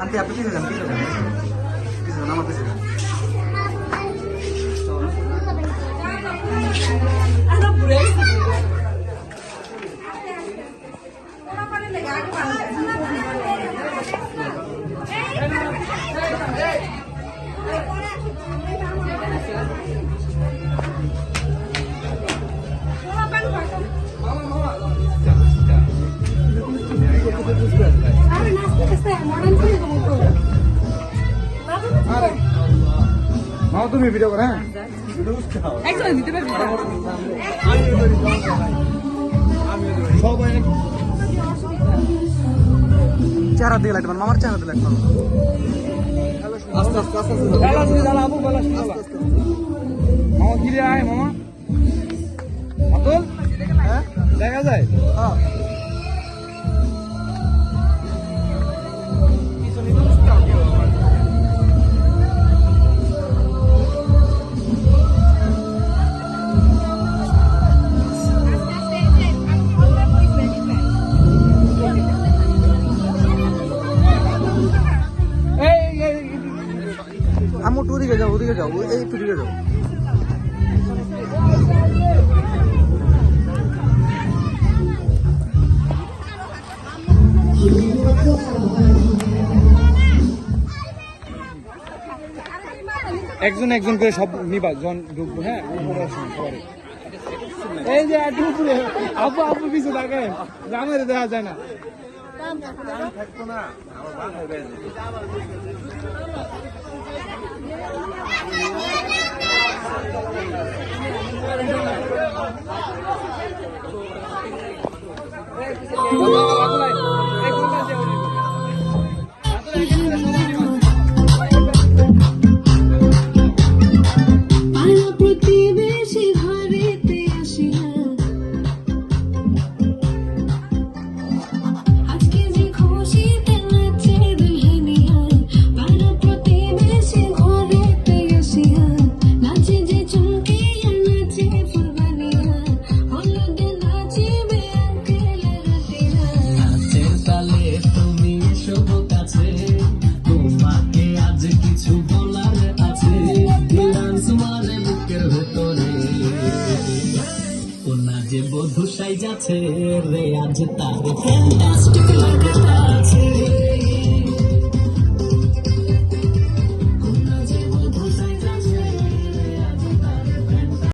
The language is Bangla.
আন্টি আপনি পিছিয়ে যান পিছিয়ে যান আমার পিছিয়ে যান তুমি ভিডিও করে চেহারা দিয়ে লাগবে মামার চেহারা দিয়ে লাগবে আস্তে আস্তে আস্তে মামা কি রে আয় মামা অতুল হ্যাঁ দেখা যায় হ্যাঁ আমো টু দিকে যাও ওদিকে যাও এই একটু দিকে যাও একজন একজন করে সব নিবা জন ঢুকবো হ্যাঁ এই যে ঢুকবে আব্বু আব্বু পিছু থাকে গ্রামের দেখা যায় না থাকতো না বধু সাই যাচ্ছে রে আজ তার ফ্যান্টাস্টিক লাগে।